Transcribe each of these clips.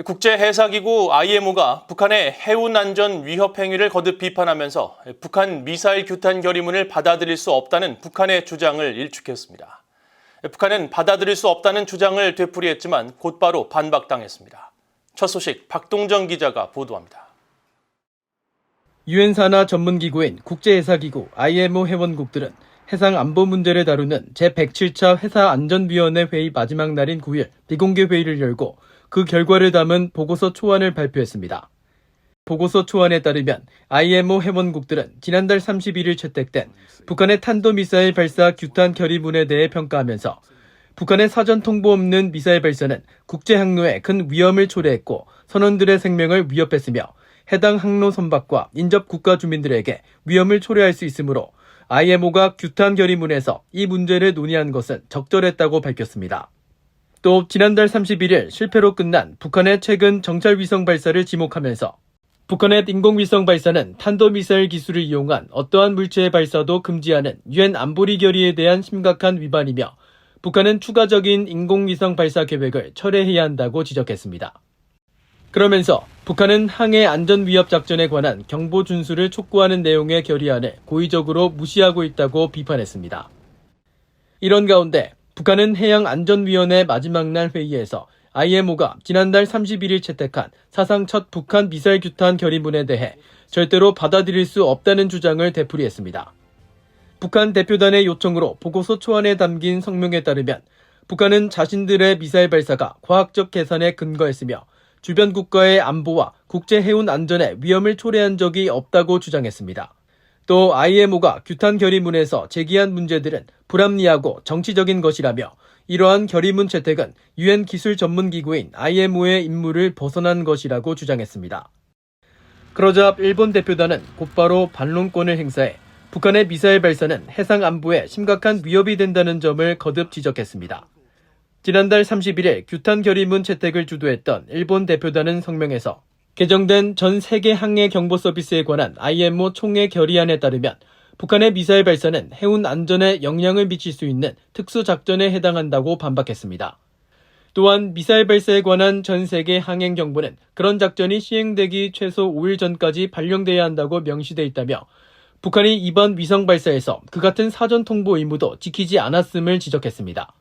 국제해사기구 IMO가 북한의 해운안전 위협 행위를 거듭 비판하면서 북한 미사일 규탄 결의문을 받아들일 수 없다는 북한의 주장을 일축했습니다. 북한은 받아들일 수 없다는 주장을 되풀이했지만 곧바로 반박당했습니다. 첫 소식 박동정 기자가 보도합니다. 유엔 산하 전문기구인 국제해사기구 IMO 회원국들은 해상 안보 문제를 다루는 제107차 회사안전위원회 회의 마지막 날인 9일 비공개 회의를 열고 그 결과를 담은 보고서 초안을 발표했습니다. 보고서 초안에 따르면 IMO 회원국들은 지난달 31일 채택된 북한의 탄도미사일 발사 규탄 결의문에 대해 평가하면서 북한의 사전 통보 없는 미사일 발사는 국제 항로에 큰 위험을 초래했고 선원들의 생명을 위협했으며 해당 항로 선박과 인접 국가 주민들에게 위험을 초래할 수 있으므로 IMO가 규탄 결의문에서 이 문제를 논의한 것은 적절했다고 밝혔습니다. 또 지난달 31일 실패로 끝난 북한의 최근 정찰위성 발사를 지목하면서 북한의 인공위성 발사는 탄도미사일 기술을 이용한 어떠한 물체의 발사도 금지하는 유엔 안보리 결의에 대한 심각한 위반이며 북한은 추가적인 인공위성 발사 계획을 철회해야 한다고 지적했습니다. 그러면서 북한은 항해 안전 위협 작전에 관한 경보 준수를 촉구하는 내용의 결의안을 고의적으로 무시하고 있다고 비판했습니다. 이런 가운데 북한은 해양안전위원회 마지막 날 회의에서 IMO가 지난달 31일 채택한 사상 첫 북한 미사일 규탄 결의문에 대해 절대로 받아들일 수 없다는 주장을 되풀이했습니다. 북한 대표단의 요청으로 보고서 초안에 담긴 성명에 따르면 북한은 자신들의 미사일 발사가 과학적 계산에 근거했으며 주변 국가의 안보와 국제 해운 안전에 위험을 초래한 적이 없다고 주장했습니다. 또 IMO가 규탄 결의문에서 제기한 문제들은 불합리하고 정치적인 것이라며 이러한 결의문 채택은 유엔 기술 전문기구인 IMO의 임무를 벗어난 것이라고 주장했습니다. 그러자 일본 대표단은 곧바로 반론권을 행사해 북한의 미사일 발사는 해상 안보에 심각한 위협이 된다는 점을 거듭 지적했습니다. 지난달 31일 규탄 결의문 채택을 주도했던 일본 대표단은 성명에서 개정된 전 세계 항해 경보 서비스에 관한 IMO 총회 결의안에 따르면 북한의 미사일 발사는 해운 안전에 영향을 미칠 수 있는 특수작전에 해당한다고 반박했습니다. 또한 미사일 발사에 관한 전 세계 항행 경보는 그런 작전이 시행되기 최소 5일 전까지 발령돼야 한다고 명시돼 있다며 북한이 이번 위성 발사에서 그 같은 사전 통보 의무도 지키지 않았음을 지적했습니다.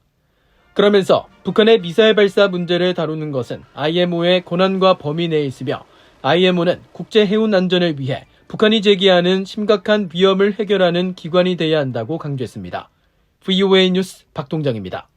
그러면서 북한의 미사일 발사 문제를 다루는 것은 IMO의 권한과 범위 내에 있으며 IMO는 국제 해운 안전을 위해 북한이 제기하는 심각한 위험을 해결하는 기관이 돼야 한다고 강조했습니다. VOA 뉴스 박동정입니다.